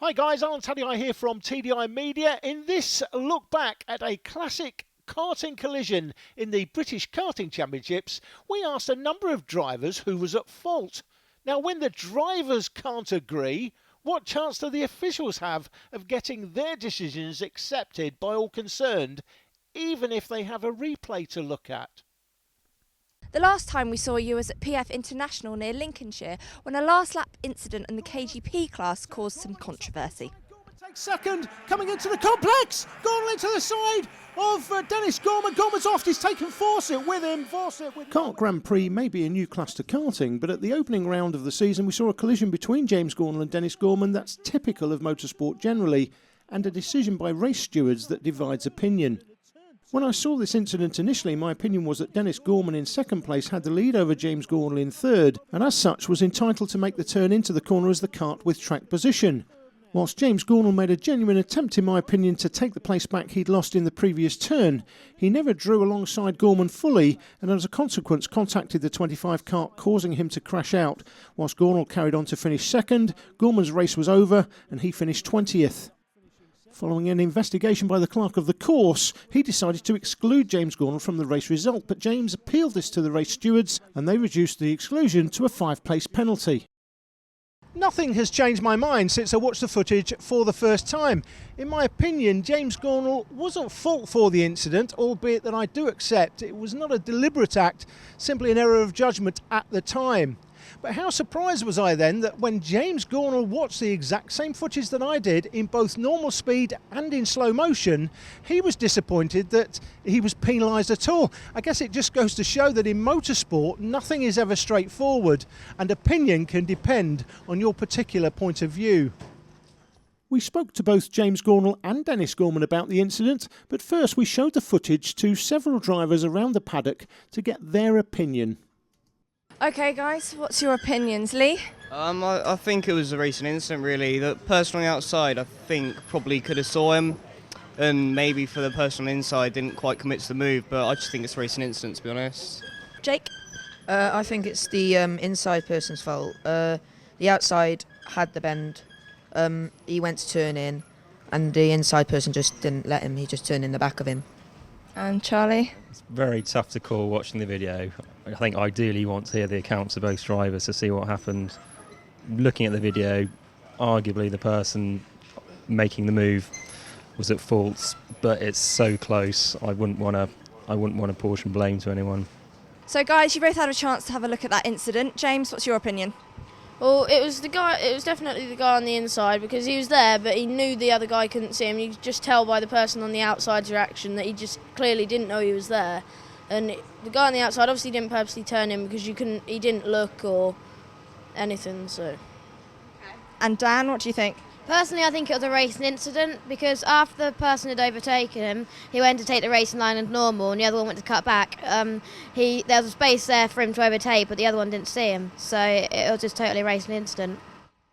Hi guys, Alan Taddy here from TDI Media. In this look back at a classic karting collision in the British Karting Championships, we asked a number of drivers who was at fault. Now, when the drivers can't agree, what chance do the officials have of getting their decisions accepted by all concerned, even if they have a replay to look at? The last time we saw you was at PF International near Lincolnshire when a last lap incident in the KGP class caused some controversy. Takes second, coming into the complex, gone into the side of Dennis Gorman. Gorman's off, he's taken Fawcett with him. Kart Grand Prix may be a new class to karting, but at the opening round of the season we saw a collision between James Gornall and Dennis Gorman that's typical of motorsport generally, and a decision by race stewards that divides opinion. When I saw this incident initially, my opinion was that Dennis Gorman in second place had the lead over James Gornall in third, and as such was entitled to make the turn into the corner as the kart with track position. Whilst James Gornall made a genuine attempt, in my opinion, to take the place back he'd lost in the previous turn, he never drew alongside Gorman fully, and as a consequence contacted the 25 kart, causing him to crash out. Whilst Gornall carried on to finish second, Gorman's race was over and he finished 20th. Following an investigation by the clerk of the course, he decided to exclude James Gornall from the race result, but James appealed this to the race stewards and they reduced the exclusion to a 5-place penalty. Nothing has changed my mind since I watched the footage for the first time. In my opinion, James Gornall was at fault for the incident, albeit that I do accept it was not a deliberate act, simply an error of judgment at the time. But how surprised was I then that when James Gornall watched the exact same footage that I did in both normal speed and in slow motion, he was disappointed that he was penalised at all. I guess it just goes to show that in motorsport nothing is ever straightforward and opinion can depend on your particular point of view. We spoke to both James Gornall and Dennis Gorman about the incident, but first we showed the footage to several drivers around the paddock to get their opinion. Okay guys, what's your opinions, Lee? I think it was a racing incident really. The person on the outside I think probably could have saw him, and maybe for the person on the inside didn't quite commit to the move, but I just think it's a racing incident to be honest. Jake? I think it's the inside person's fault. The outside had the bend. He went to turn in and the inside person just didn't let him, he just turned in the back of him. And Charlie? It's very tough to call watching the video. I think ideally you want to hear the accounts of both drivers to see what happened. Looking at the video, arguably the person making the move was at fault, but it's so close. I wouldn't want to portion blame to anyone. So guys, you both had a chance to have a look at that incident. James, what's your opinion? Well, it was definitely the guy on the inside because he was there, but he knew the other guy couldn't see him. You could just tell by the person on the outside's reaction that he just clearly didn't know he was there. And the guy on the outside obviously didn't purposely turn him because he didn't look or anything. So. And Dan, what do you think? Personally, I think it was a racing incident because after the person had overtaken him, he went to take the racing line as normal and the other one went to cut back. There was a space there for him to overtake, but the other one didn't see him. So it was just totally a racing incident.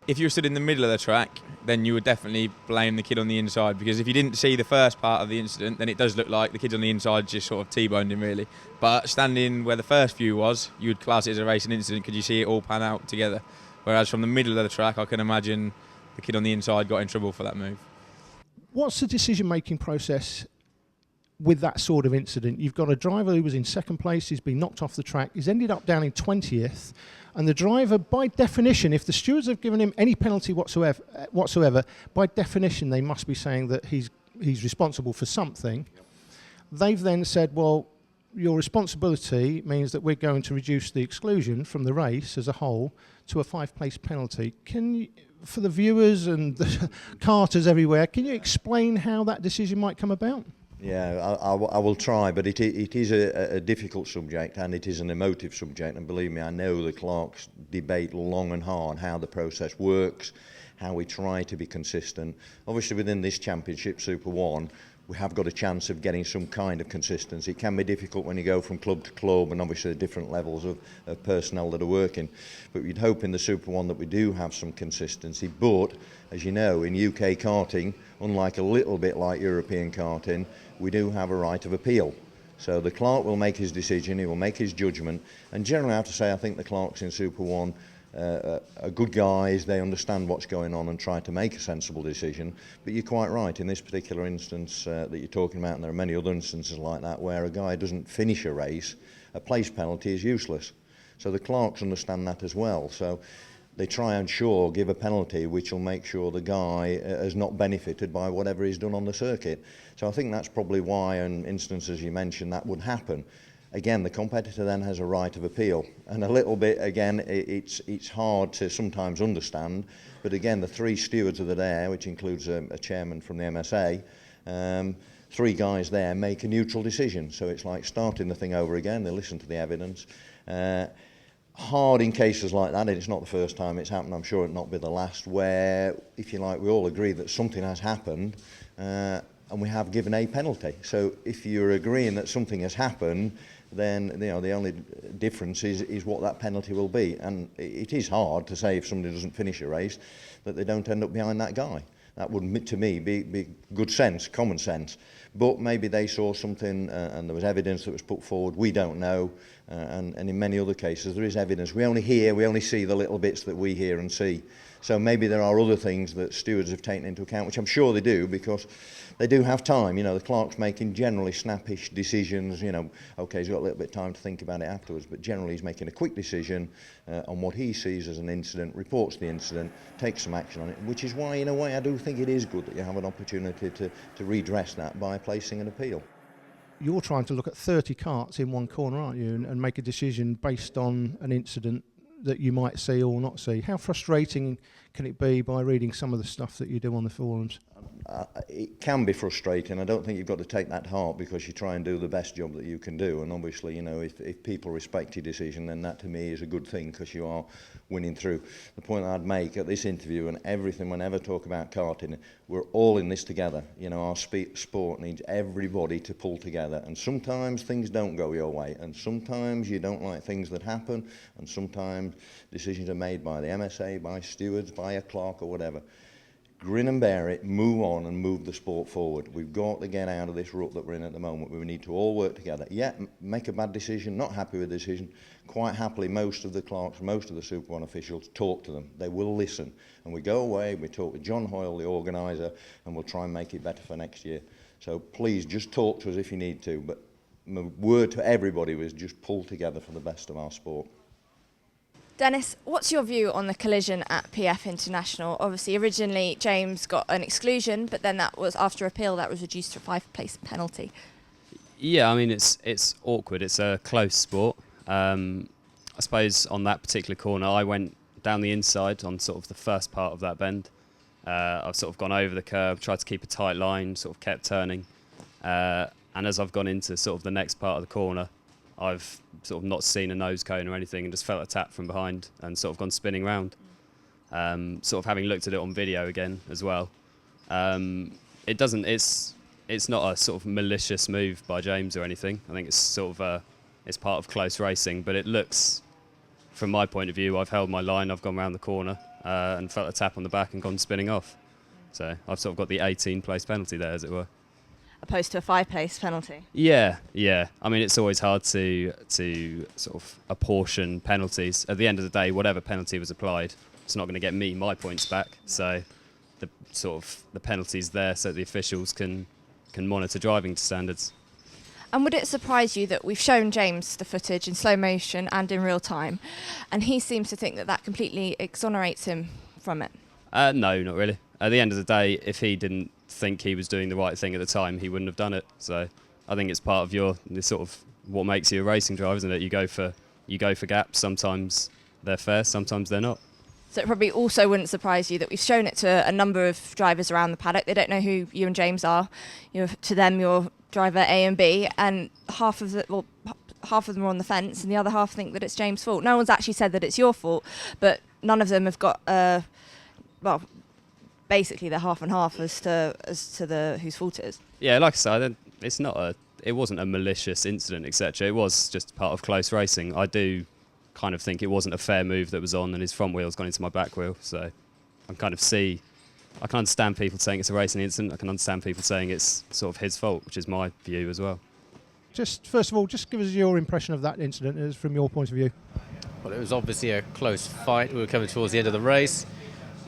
If you were stood in the middle of the track, then you would definitely blame the kid on the inside, because if you didn't see the first part of the incident, then it does look like the kid on the inside just sort of T-boned him really. But standing where the first view was, you would class it as a racing incident because you see it all pan out together. Whereas from the middle of the track, I can imagine the kid on the inside got in trouble for that move. What's the decision-making process with that sort of incident? You've got a driver who was in second place, he's been knocked off the track, he's ended up down in 20th, and the driver, by definition, if the stewards have given him any penalty whatsoever, by definition they must be saying that he's responsible for something. They've then said, well, your responsibility means that we're going to reduce the exclusion from the race as a whole to a 5-place penalty. Can you, for the viewers and the karters everywhere, can you explain how that decision might come about? Yeah, I will try, but it is a difficult subject and it is an emotive subject, and believe me, I know the clerks debate long and hard how the process works, how we try to be consistent. Obviously within this championship, Super 1, we have got a chance of getting some kind of consistency. It can be difficult when you go from club to club and obviously the different levels of personnel that are working. But we'd hope in the Super 1 that we do have some consistency. But, as you know, in UK karting, unlike a little bit like European karting, we do have a right of appeal. So the clerk will make his decision, he will make his judgment. And generally I have to say I think the clerks in Super 1 are good guys, they understand what's going on and try to make a sensible decision. But you're quite right, in this particular instance that you're talking about, and there are many other instances like that, where a guy doesn't finish a race, a place penalty is useless. So the clerks understand that as well. So they try and give a penalty which will make sure the guy has not benefited by whatever he's done on the circuit. So I think that's probably why, in instances you mentioned, that would happen. Again, the competitor then has a right of appeal, and a little bit, again, it's hard to sometimes understand, but again, the 3 stewards of the day, which includes a chairman from the MSA, 3 guys there make a neutral decision, so it's like starting the thing over again. They listen to the evidence. Hard in cases like that, and it's not the first time it's happened, I'm sure it'll not be the last, where, if you like, we all agree that something has happened, and we have given a penalty. So if you're agreeing that something has happened, then the only difference is what that penalty will be. And it is hard to say, if somebody doesn't finish a race, that they don't end up behind that guy. That would, to me, be good sense, common sense. But maybe they saw something and there was evidence that was put forward. We don't know. And in many other cases, there is evidence. We only see the little bits that we hear and see. So maybe there are other things that stewards have taken into account, which I'm sure they do, because they do have time. The clerk's making generally snappish decisions. Okay, he's got a little bit of time to think about it afterwards, but generally he's making a quick decision on what he sees as an incident, reports the incident, takes some action on it, which is why, in a way, I do think it is good that you have an opportunity to redress that by placing an appeal. You're trying to look at 30 carts in one corner, aren't you, and make a decision based on an incident that you might see or not see. How frustrating can it be by reading some of the stuff that you do on the forums? It can be frustrating. I don't think you've got to take that to heart, because you try and do the best job that you can do. And obviously, if people respect your decision, then that to me is a good thing, because you are winning through. The point I'd make at this interview and everything, whenever I talk about karting, we're all in this together. Our sport needs everybody to pull together. And sometimes things don't go your way, and sometimes you don't like things that happen, and sometimes decisions are made by the MSA, by stewards, by a clerk or whatever. Grin and bear it, move on and move the sport forward. We've got to get out of this rut that we're in at the moment. We need to all work together. Yeah, make a bad decision, not happy with the decision. Quite happily, most of the clerks, most of the Super 1 officials talk to them. They will listen. And we go away, we talk to John Hoyle, the organiser, and we'll try and make it better for next year. So please, just talk to us if you need to. But my word to everybody was just pull together for the best of our sport. Dennis, what's your view on the collision at PF International? Obviously, originally James got an exclusion, but then that was, after appeal, that was reduced to a 5-place penalty. Yeah, I mean, it's awkward. It's a close sport. I suppose on that particular corner, I went down the inside on sort of the first part of that bend. I've sort of gone over the curb, tried to keep a tight line, sort of kept turning. And as I've gone into sort of the next part of the corner, I've sort of not seen a nose cone or anything and just felt a tap from behind and sort of gone spinning round. Sort of having looked at it on video again as well. It's not a sort of malicious move by James or anything. I think it's sort of it's part of close racing, but it looks, from my point of view, I've held my line, I've gone round the corner and felt a tap on the back and gone spinning off. So I've sort of got the 18-place penalty there, as it were. Opposed to a 5-place penalty. Yeah. I mean, it's always hard to sort of apportion penalties. At the end of the day, whatever penalty was applied, it's not going to get me my points back. So the penalties there, so the officials can monitor driving standards. And would it surprise you that we've shown James the footage in slow motion and in real time, and he seems to think that completely exonerates him from it? No, not really. At the end of the day, if he didn't think he was doing the right thing at the time, he wouldn't have done it. So I think it's part of this sort of what makes you a racing driver, isn't it? You go for gaps. Sometimes they're fair, sometimes they're not. So it probably also wouldn't surprise you that we've shown it to a number of drivers around the paddock. They don't know who you and James are. To them, you're driver A and B, and half of them are on the fence, and the other half think that it's James' fault. No one's actually said that it's your fault, but none of them have got basically they're half and half as to whose fault it is. Yeah, like I said, it wasn't a malicious incident, etc. It was just part of close racing. I do kind of think it wasn't a fair move that was on, and his front wheel's gone into my back wheel. So I can understand people saying it's a racing incident. I can understand people saying it's sort of his fault, which is my view as well. Just first of all, just give us your impression of that incident as from your point of view. Well, it was obviously a close fight. We were coming towards the end of the race,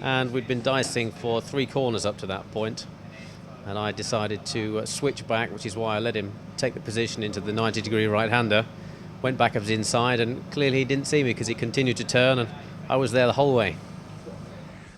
and we'd been dicing for 3 corners up to that point. And I decided to switch back, which is why I let him take the position into the 90-degree right-hander. Went back of his inside, and clearly he didn't see me because he continued to turn, and I was there the whole way.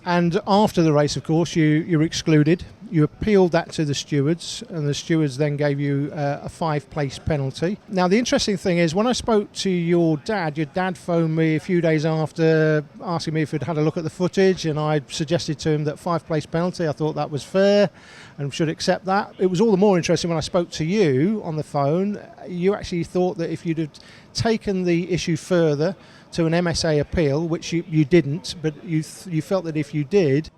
And after the race, of course, you were excluded. You appealed that to the stewards, and the stewards then gave you a 5-place penalty. Now, the interesting thing is, when I spoke to your dad phoned me a few days after asking me if he'd had a look at the footage, and I suggested to him that 5-place penalty, I thought that was fair and should accept that. It was all the more interesting when I spoke to you on the phone. You actually thought that if you'd have taken the issue further to an MSA appeal, which you didn't, but you felt that if you did,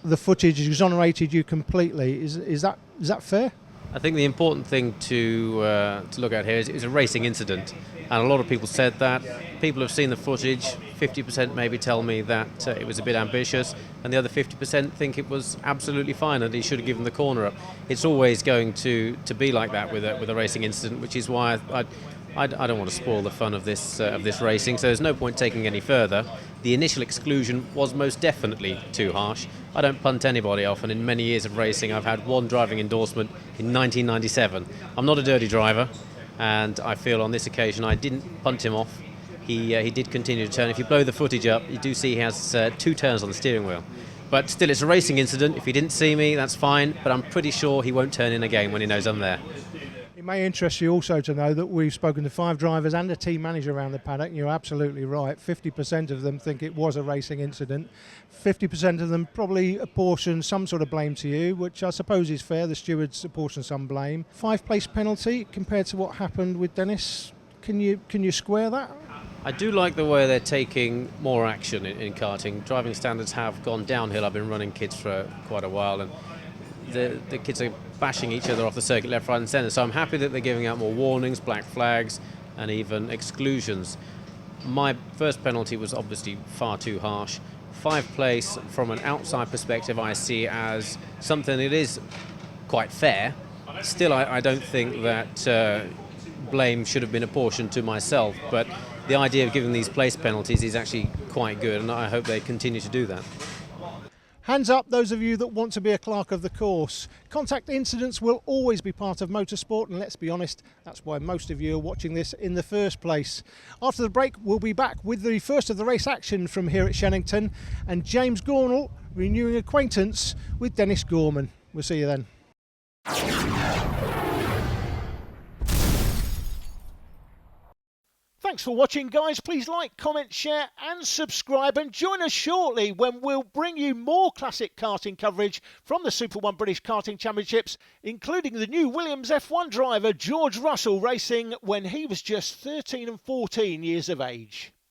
the footage exonerated you completely. Is that fair? I think the important thing to look at here is it's a racing incident, and a lot of people said that. People have seen the footage. 50% maybe tell me that it was a bit ambitious, and the other 50% think it was absolutely fine and he should have given the corner up. It's always going to be like that with a racing incident, which is why I don't want to spoil the fun of this racing, so there's no point taking any further. The initial exclusion was most definitely too harsh. I don't punt anybody off, and in many years of racing I've had one driving endorsement in 1997. I'm not a dirty driver, and I feel on this occasion I didn't punt him off. He did continue to turn. If you blow the footage up, you do see he has 2 turns on the steering wheel. But still, it's a racing incident. If he didn't see me, that's fine, but I'm pretty sure he won't turn in again when he knows I'm there. It may interest you also to know that we've spoken to 5 drivers and a team manager around the paddock, and you're absolutely right. 50% of them think it was a racing incident. 50% of them probably apportion some sort of blame to you, which I suppose is fair. The stewards apportion some blame. 5-place penalty compared to what happened with Dennis. Can you square that? I do like the way they're taking more action in karting. Driving standards have gone downhill. I've been running kids for quite a while, and the kids are bashing each other off the circuit left, right and centre. So I'm happy that they're giving out more warnings, black flags and even exclusions. My first penalty was obviously far too harsh. 5 place from an outside perspective I see as something that is quite fair. Still, I don't think that blame should have been apportioned to myself, but the idea of giving these place penalties is actually quite good, and I hope they continue to do that. Hands up those of you that want to be a clerk of the course. Contact incidents will always be part of motorsport, and let's be honest, that's why most of you are watching this in the first place. After the break, we'll be back with the first of the race action from here at Shennington, and James Gornall renewing acquaintance with Dennis Gorman. We'll see you then. Thanks for watching, guys. Please like, comment, share and subscribe, and join us shortly when we'll bring you more classic karting coverage from the Super 1 British Karting Championships, including the new Williams F1 driver George Russell racing when he was just 13 and 14 years of age.